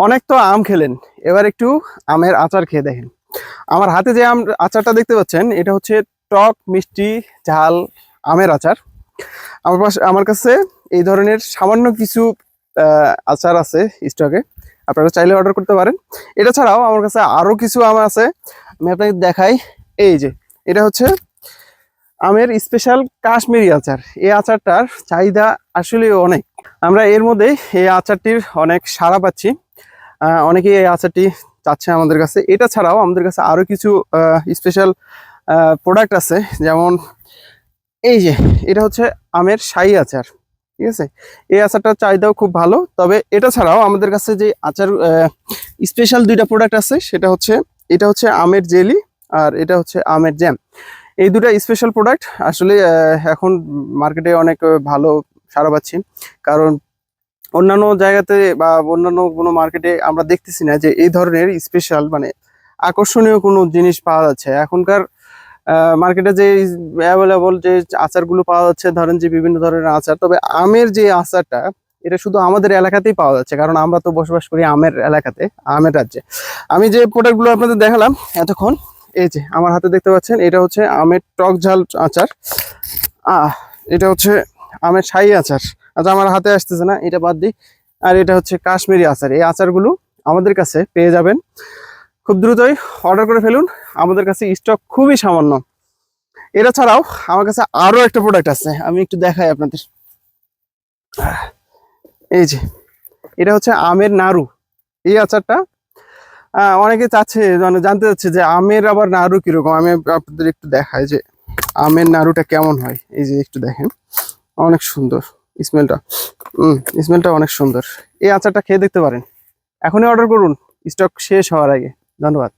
অনেক তো আম খেলেন, এবার একটু আমের আচার খেয়ে দেখেন। আমার হাতে যে আচারটা দেখতে পাচ্ছেন, এটা হচ্ছে টক মিষ্টি ঝাল আমের আচার। আমার কাছে এই ধরনের সামান্য কিছু আচার আছে স্টকে, আপনারা চাইলে অর্ডার করতে পারেন। এটা ছাড়াও আমার কাছে আরো কিছু আম আছে, আমি আপনাকে দেখাই। এই যে এটা হচ্ছে আমের স্পেশাল কাশ্মীরি আচার। এই আচারটার চাহিদা আসলে অনেক। আমরা এর মধ্যে এই আচারটির অনেক সাড়া পাচ্ছি, অনেকেই এই আচারটি চাচ্ছে আমাদের কাছে। এটা ছাড়াও আমাদের কাছে আরো কিছু স্পেশাল প্রোডাক্ট আছে, যেমন এই যে এটা হচ্ছে আমের শাহী আচার। ঠিক আছে, এই আচারটার চাহিদাও খুব ভালো। তবে এটা ছাড়াও আমাদের কাছে যে আচার স্পেশাল দুইটা প্রোডাক্ট আছে, সেটা হচ্ছে এটা হচ্ছে আমের জেলি, আর এটা হচ্ছে আমের জ্যাম। এই দুটা স্পেশাল প্রোডাক্ট আসলে এখন মার্কেটে অনেক ভালো সাড়া পাচ্ছি, কারণ অন্যান্য জায়গাতে বা অন্যান্য কোনো মার্কেটে আমরা দেখতেছি না যে এই ধরনের স্পেশাল মানে আকর্ষণীয় কোনো জিনিস পাওয়া যাচ্ছে। এখনকার মার্কেটে যে অ্যাভেলেবল যে আচারগুলো পাওয়া যাচ্ছে, ধরেন যে বিভিন্ন ধরনের আচার, তবে আমের যে আচারটা এটা শুধু আমাদের এলাকাতেই পাওয়া যাচ্ছে, কারণ আমরা তো বসবাস করি আমের এলাকাতে, আমের রাজ্যে। আমি যে প্রোডাক্টগুলো আপনাদের দেখালাম এতক্ষণ, এই যে আমার হাতে দেখতে পাচ্ছেন, এটা হচ্ছে আমের টক ঝাল আচার, এটা হচ্ছে আমের শাহী আচার। আচ্ছা, আমার হাতে আসতেছে না, এটা বাদ দিই। আর এটা হচ্ছে কাশ্মীরি আচার। এই আচারগুলো আমাদের কাছে পেয়ে যাবেন, খুব দ্রুতই অর্ডার করে ফেলুন, আমাদের কাছে স্টক খুবই সামান্য। এটা ছাড়াও আমার কাছে আরো একটা প্রোডাক্ট আছে, আমি একটু দেখাই আপনাদের। এই যে এটা হচ্ছে আমের নাড়ু। এই আচারটা অনেকে চাচ্ছে, মানে জানতে চাচ্ছে যে আমের আবার নাড়ু কিরকম। আমি আপনাদের একটু দেখাই যে আমের নাড়ুটা কেমন হয়। এই যে একটু দেখেন, অনেক সুন্দর স্মেলটা। স্মেলটা অনেক সুন্দর। এই আচারটা খেয়ে দেখতে পারেন, এখনই অর্ডার করুন স্টক শেষ হওয়ার আগে। ধন্যবাদ।